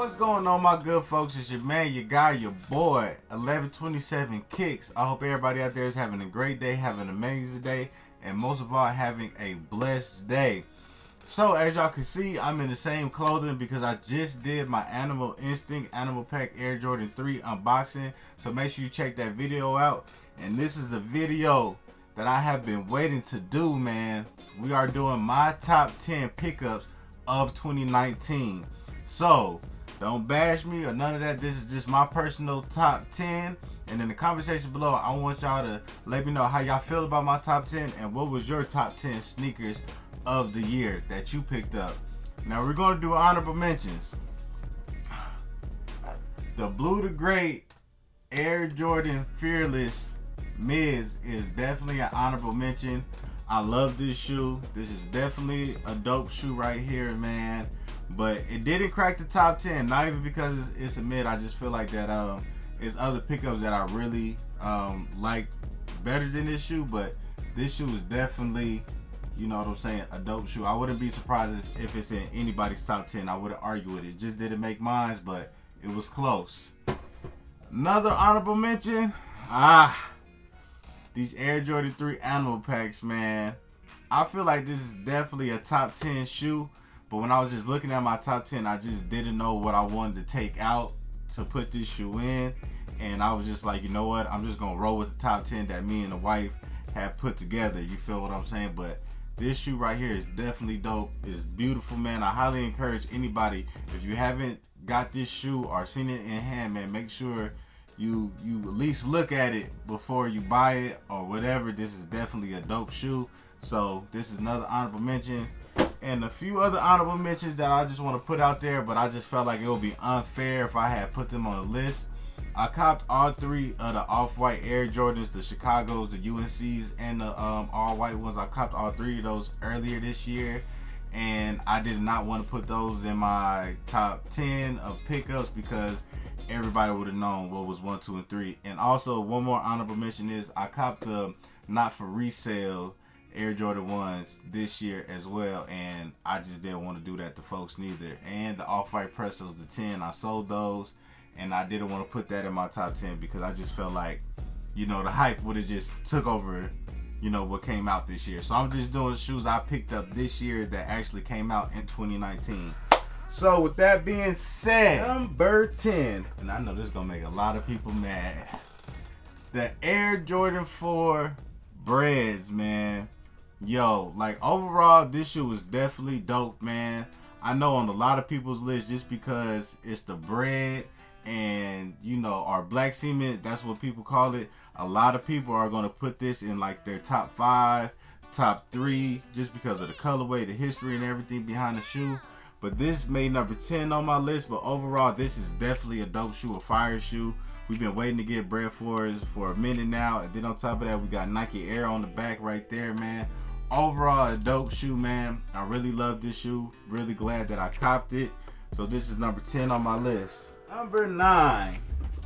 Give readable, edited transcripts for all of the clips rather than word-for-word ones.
What's going on, my good folks? It's your man, your guy, your boy, 1127 Kicks. I hope everybody out there is having a great day, having an amazing day, and most of all, having a blessed day. So, as y'all can see, I'm in the same clothing because I just did my Animal Instinct Animal Pack Air Jordan 3 unboxing. So make sure you check that video out. And this is the video that I have been waiting to do, man. We are doing my top 10 pickups of 2019. So, don't bash me or none of that. This is just my personal top 10. And in the conversation below, I want y'all to let me know how y'all feel about my top 10 and what was your top 10 sneakers of the year that you picked up. Now we're going to do honorable mentions. The Blue to Gray Air Jordan Fearless Miz is definitely an honorable mention. I love this shoe. This is definitely a dope shoe right here, man. But it didn't crack the top 10, not even because it's a mid. I just feel like that it's other pickups that I really like better than this shoe. But this shoe is definitely, you know what I'm saying, a dope shoe. I wouldn't be surprised if it's in anybody's top 10. I wouldn't argue with it. It just didn't make mine, but it was close. Another honorable mention, these Air Jordan 3 Animal Packs, man. I feel like this is definitely a top 10 shoe. But when I was just looking at my top 10, I just didn't know what I wanted to take out to put this shoe in. And I was just like, you know what? I'm just going to roll with the top 10 that me and the wife have put together. You feel what I'm saying? But this shoe right here is definitely dope. It's beautiful, man. I highly encourage anybody, if you haven't got this shoe or seen it in hand, man, make sure you at least look at it before you buy it or whatever. This is definitely a dope shoe. So this is another honorable mention. And a few other honorable mentions that I just want to put out there, but I just felt like it would be unfair if I had put them on a list. I copped all three of the off-white Air Jordans, the Chicagos, the UNCs, and the all-white ones. I copped all three of those earlier this year, and I did not want to put those in my top 10 of pickups because everybody would have known what was 1, 2, and 3. And also, one more honorable mention is I copped the not for resale Air Jordan 1s this year as well, and I just didn't want to do that to folks neither. And the off-white Pressos, the 10, I sold those, and I didn't want to put that in my top 10 because I just felt like, you know, the hype would have just took over, you know, what came out this year. So I'm just doing shoes I picked up this year that actually came out in 2019. So with that being said, number 10, and I know this is gonna make a lot of people mad, the Air Jordan 4 Breads, man. Yo, like overall, this shoe was definitely dope, man. I know on a lot of people's list, just because it's the bread and, you know, our black cement, that's what people call it. A lot of people are going to put this in like their top 5, top 3, just because of the colorway, the history, and everything behind the shoe. But this made number 10 on my list. But overall, this is definitely a dope shoe, a fire shoe. We've been waiting to get bread for a minute now. And then on top of that, we got Nike Air on the back right there, man. Overall, a dope shoe, man. I really love this shoe. Really glad that I copped it. So this is number 10 on my list. Number 9.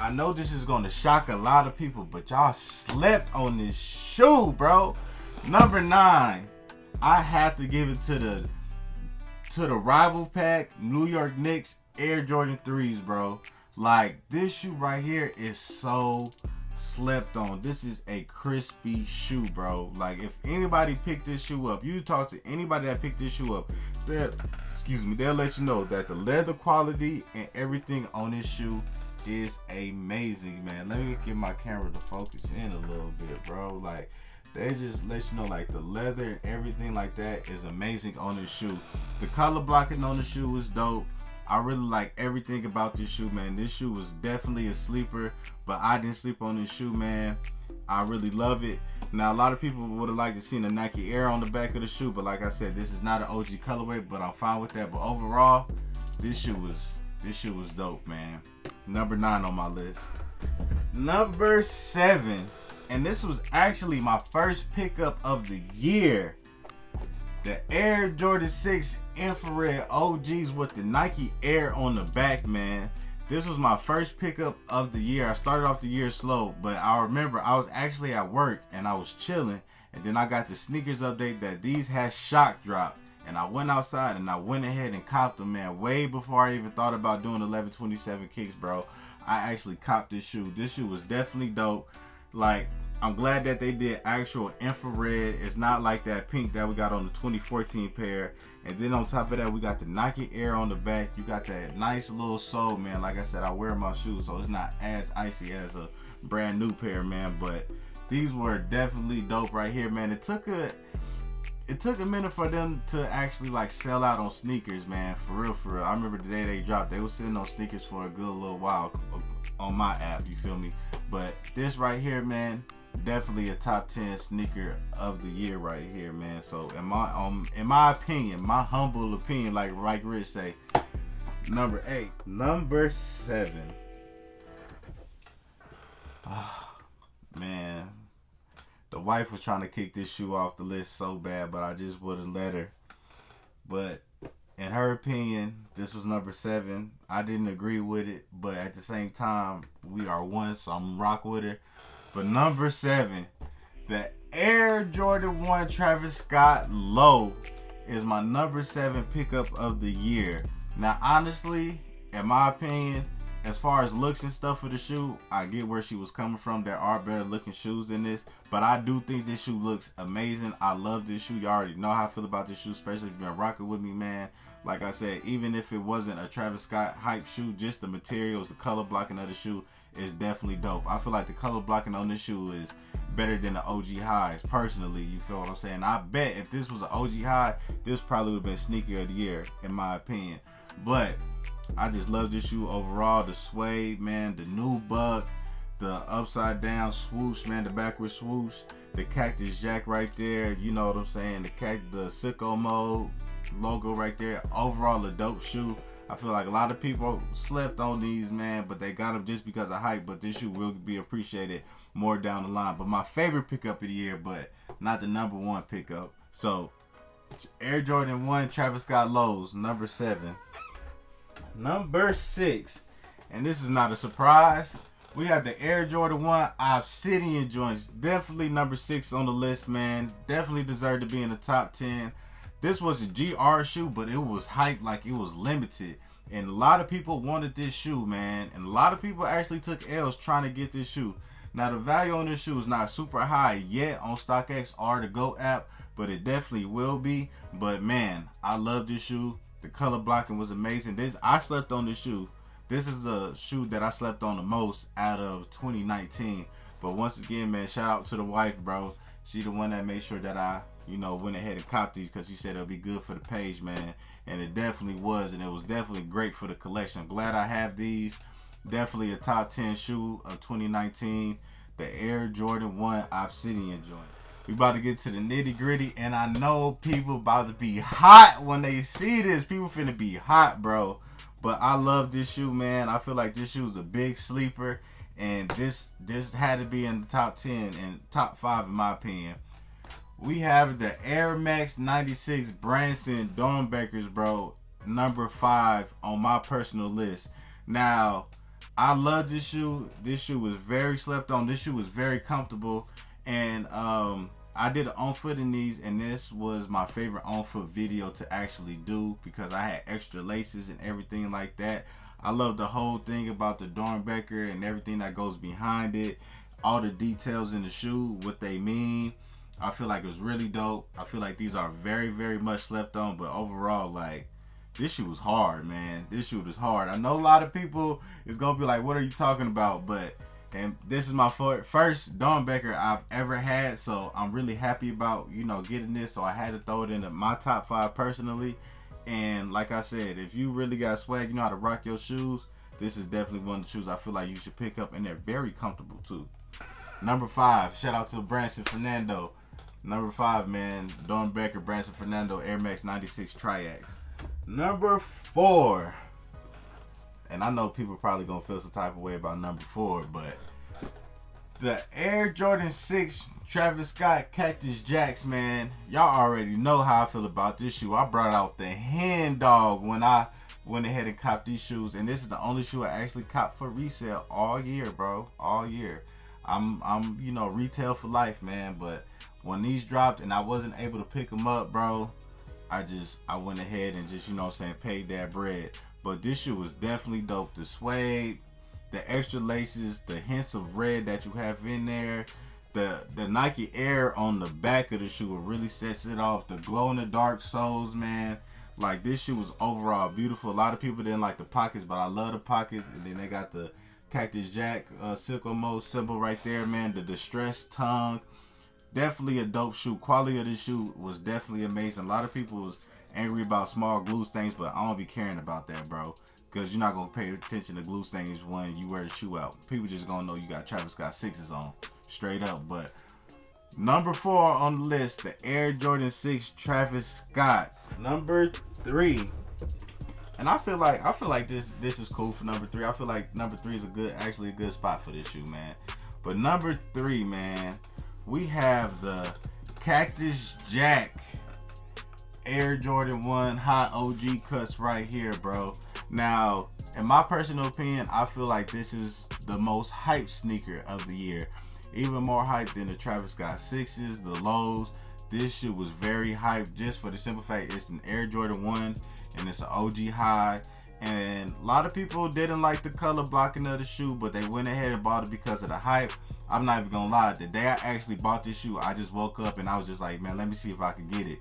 I know this is going to shock a lot of people, but y'all slept on this shoe, bro. Number 9. I have to give it to the rival pack New York Knicks Air Jordan 3s, bro. Like, this shoe right here is so slept on. This is a crispy shoe, bro. Like, if anybody picked this shoe up, you talk to anybody that picked this shoe up, they'll let you know that the leather quality and everything on this shoe is amazing, man. Let me get my camera to focus in a little bit, bro. Like, they just let you know, like, the leather and everything like that is amazing on this shoe. The color blocking on the shoe is dope. I really like everything about this shoe, man. This shoe was definitely a sleeper, but I didn't sleep on this shoe, man. I really love it. Now, a lot of people would have liked to see the Nike Air on the back of the shoe, but like I said, this is not an OG colorway, but I'm fine with that. But overall, this shoe was dope, man. Number 9 on my list. Number 7, and this was actually my first pickup of the year. The Air Jordan 6 Infrared OGs with the Nike Air on the back, man. This was my first pickup of the year. I started off the year slow, but I remember I was actually at work and I was chilling, and then I got the sneakers update that these had shock drop, And I went outside and I went ahead and copped them, man. Way before I even thought about doing 1127 kicks, bro. I actually copped this shoe. This shoe was definitely dope. Like, I'm glad that they did actual infrared. It's not like that pink that we got on the 2014 pair. And then on top of that, we got the Nike Air on the back. You got that nice little sole, man. Like I said, I wear my shoes, so it's not as icy as a brand new pair, man. But these were definitely dope right here, man. It took a minute for them to actually like sell out on sneakers, man. For real, for real. I remember the day they dropped, they were sitting on sneakers for a good little while on my app, you feel me? But this right here, man, definitely a top 10 sneaker of the year right here, man. So in my opinion, my humble opinion, like Rich say, number 8. Number 7. Man, the wife was trying to kick this shoe off the list so bad, but I just wouldn't let her. But in her opinion, this was number 7. I didn't agree with it, but at the same time, we are one, so I'm rock with her. But number 7, the Air Jordan 1 Travis Scott Low is my number 7 pickup of the year. Now, honestly, in my opinion, as far as looks and stuff for the shoe, I get where she was coming from. There are better looking shoes than this, but I do think this shoe looks amazing. I love this shoe. You already know how I feel about this shoe, especially if you've been rocking with me, man. Like I said, even if it wasn't a Travis Scott hype shoe, just the materials, the color blocking of the shoe is definitely dope. I feel like the color blocking on this shoe is better than the OG highs, personally. You feel what I'm saying? I bet if this was an OG high, this probably would have been sneaker of the year, in my opinion. But I just love this shoe overall. The suede, man, the new buck, the upside down swoosh, man, the backward swoosh, the Cactus Jack right there, you know what I'm saying, the sicko mode logo right there. Overall, a dope shoe. I feel like a lot of people slept on these, man, but they got them just because of hype. But this shoe will be appreciated more down the line. But my favorite pickup of the year, but not the number 1 pickup. So Air Jordan 1 Travis Scott Lows, number 7. Number 6, and this is not a surprise, we have the Air Jordan 1 Obsidian joints. Definitely number 6 on the list, man. Definitely deserved to be in the top 10. This was a GR shoe, but it was hyped like it was limited. And a lot of people wanted this shoe, man. And a lot of people actually took L's trying to get this shoe. Now, the value on this shoe is not super high yet on StockX or the Go app, but it definitely will be. But, man, I love this shoe. The color blocking was amazing. I slept on this shoe. This is the shoe that I slept on the most out of 2019. But once again, man, shout out to the wife, bro. She the one that made sure that I, went ahead and copped these because she said it'll be good for the page, man. And it definitely was, and it was definitely great for the collection. I'm glad I have these. Definitely a top 10 shoe of 2019. The Air Jordan 1 Obsidian joint. We about to get to the nitty gritty, and I know people about to be hot when they see this. People finna be hot, bro. But I love this shoe, man. I feel like this shoe is a big sleeper, and this had to be in the top 10 and top 5 in my opinion. We have the Air Max 96 Branson Dornbeckers, bro. Number 5 on my personal list. Now, I love this shoe. This shoe was very slept on. This shoe was very comfortable. And I did an on foot in these, and this was my favorite on foot video to actually do because I had extra laces and everything like that. I love the whole thing about the Dornbecker and everything that goes behind it. All the details in the shoe, what they mean. I feel like it was really dope. I feel like these are very, very much slept on, but overall, like, this shoe was hard, man. This shoe was hard. I know a lot of people is gonna be like, what are you talking about? But and this is my first Dornbecker I've ever had, so I'm really happy about, getting this. So I had to throw it into my top 5 personally. And like I said, if you really got swag, you know how to rock your shoes, this is definitely one of the shoes I feel like you should pick up, and they're very comfortable too. Number 5, shout out to Branson Fernando. Number 5, man, Dornbecker Branson Fernando Air Max 96 Triax. Number 4, and I know people probably gonna feel some type of way about number 4, but the Air Jordan 6 Travis Scott Cactus Jacks, man. Y'all already know how I feel about this shoe. I brought out the hen dog when I went ahead and copped these shoes, and this is the only shoe I actually copped for resale all year, bro. All year. I'm retail for life, man. But when these dropped and I wasn't able to pick them up, bro, I went ahead and just, you know what I'm saying, paid that bread. But this shoe was definitely dope. The suede, the extra laces, the hints of red that you have in there, the Nike Air on the back of the shoe, it really sets it off. The glow in the dark soles, man. Like, this shoe was overall beautiful. A lot of people didn't like the pockets, but I love the pockets. And then they got the Cactus Jack sickle mode symbol right there, man. The distressed tongue. Definitely a dope shoe. Quality of this shoe was definitely amazing. A lot of people was angry about small glue stains, but I don't be caring about that, bro. Because you're not going to pay attention to glue stains when you wear the shoe out. People just going to know you got Travis Scott 6s on. Straight up. But number 4 on the list, the Air Jordan 6 Travis Scott's. Number 3. And I feel like this is cool for number 3. I feel like number 3 is actually a good spot for this shoe, man. But number 3, man, we have the Cactus Jack Air Jordan 1 High OG cuts right here, bro. Now, in my personal opinion, I feel like this is the most hyped sneaker of the year. Even more hyped than the Travis Scott 6s, the lows. This shoe was very hyped just for the simple fact it's an Air Jordan 1 and it's an OG high. And a lot of people didn't like the color blocking of the shoe, but they went ahead and bought it because of the hype. I'm not even gonna lie, the day I actually bought this shoe, I just woke up and I was just like, man, let me see if I could get it.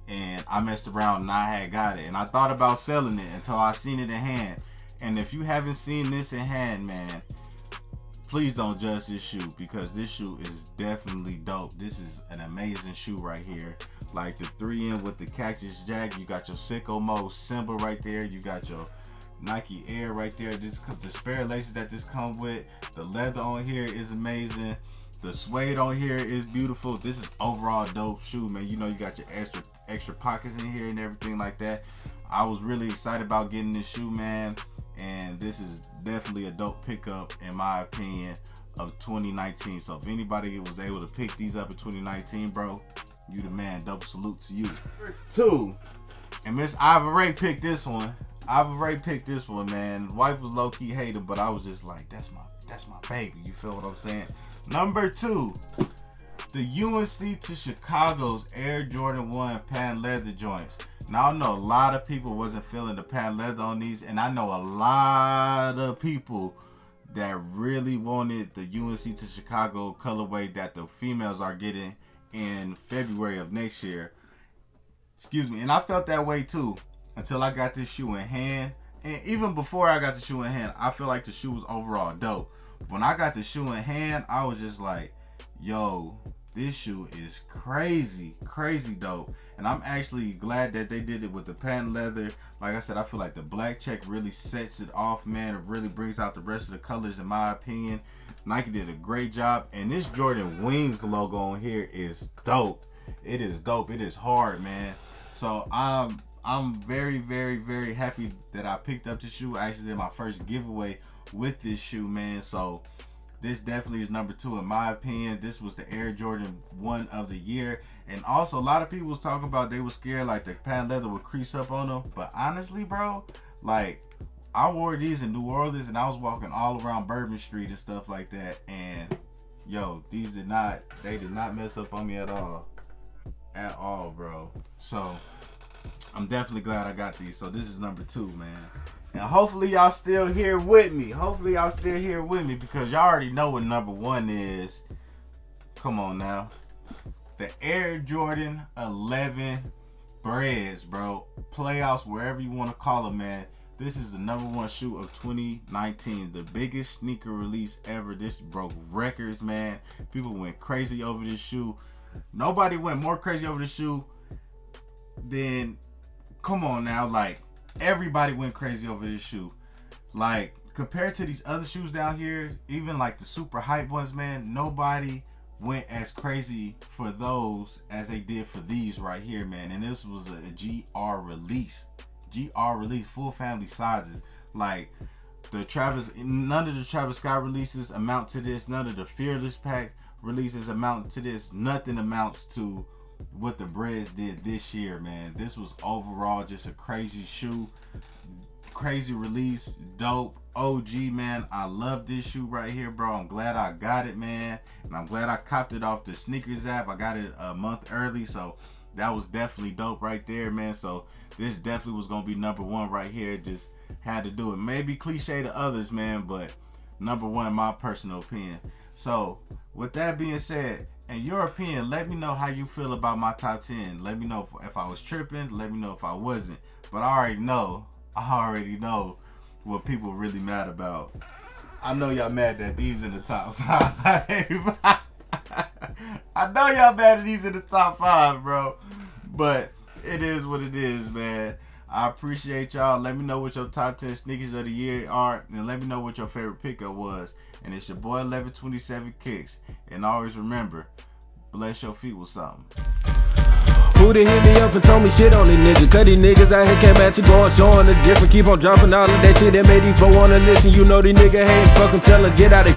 And I messed around and I had got it. And I thought about selling it until I seen it in hand. And if you haven't seen this in hand, man, please don't judge this shoe, because this shoe is definitely dope. This is an amazing shoe right here. Like the 3 in with the Cactus Jack, you got your sicko mode symbol right there. You got your Nike Air right there. The spare laces that this come with. The leather on here is amazing. The suede on here is beautiful. This is overall dope shoe, man. You know, you got your extra pockets in here and everything like that. I was really excited about getting this shoe, man. And this is definitely a dope pickup, in my opinion, of 2019. So if anybody was able to pick these up in 2019, bro, you the man. Dope salute to you. 2, and Miss Ivor Ray picked this one. Ivor Ray picked this one, man. Wife was low-key hating, but I was just like, that's my baby. You feel what I'm saying? Number 2, the UNC to Chicago's Air Jordan 1 patent leather joints. Now, I know a lot of people wasn't feeling the patent leather on these, and I know a lot of people that really wanted the UNC to Chicago colorway that the females are getting in February of next year. Excuse me. And I felt that way too until I got this shoe in hand. And even before I got the shoe in hand, I feel like the shoe was overall dope. When I got the shoe in hand, I was just like, yo, this shoe is crazy dope. And I'm actually glad that they did it with the patent leather. Like I said, I feel like the black check really sets it off, man. It really brings out the rest of the colors, in my opinion. Nike did a great job. And this Jordan Wings logo on here is dope. It is dope. It is hard, man. So I'm very happy that I picked up this shoe. I actually did my first giveaway with this shoe, man. So this definitely is number 2 in my opinion. This was the Air Jordan 1 of the year. And also, a lot of people was talking about they were scared like the patent leather would crease up on them. But honestly, bro, like, I wore these in New Orleans and I was walking all around Bourbon Street and stuff like that. And yo, these did not mess up on me at all. At all, bro. So I'm definitely glad I got these. So this is number 2, man. And hopefully y'all still here with me. Because y'all already know what number 1 is. Come on now. The Air Jordan 11 Breads, bro. Playoffs, wherever you want to call them, man. This is the number 1 shoe of 2019. The biggest sneaker release ever. This broke records, man. People went crazy over this shoe. Nobody went more crazy over the shoe than, come on now, like, everybody went crazy over this shoe. Like, compared to these other shoes down here, even like the super hype ones, man, nobody went as crazy for those as they did for these right here, man. And this was a GR release, full family sizes. Like, none of the Travis Scott releases amount to this. None of the Fearless Pack releases amount to this. Nothing amounts to what the Breads did this year, man. This was overall just a crazy shoe, crazy release, dope. OG, man. I love this shoe right here, bro. I'm glad I got it, man. And I'm glad I copped it off the sneakers app. I got it a month early, so that was definitely dope right there, man. So this definitely was gonna be number one right here. Just had to do it. Maybe cliche to others, man, but number one in my personal opinion. So with that being said, in your opinion, let me know how you feel about my top 10. Let me know if I was tripping. Let me know if I wasn't. But I already know what people really mad about. I know y'all mad that these in the top 5. I know y'all mad that these in the top 5, bro. But it is what it is, man. I appreciate y'all. Let me know what your top 10 sneakers of the year are, and let me know what your favorite pickup was. And it's your boy 1127 Kicks. And always remember, bless your feet with something. Who to hit me up and told me shit on these niggas? Cause these niggas out here came at you going, showing the difference. Keep on dropping all of that shit that made these folk wanna listen. You know these niggas hate, fucking tell them, get out of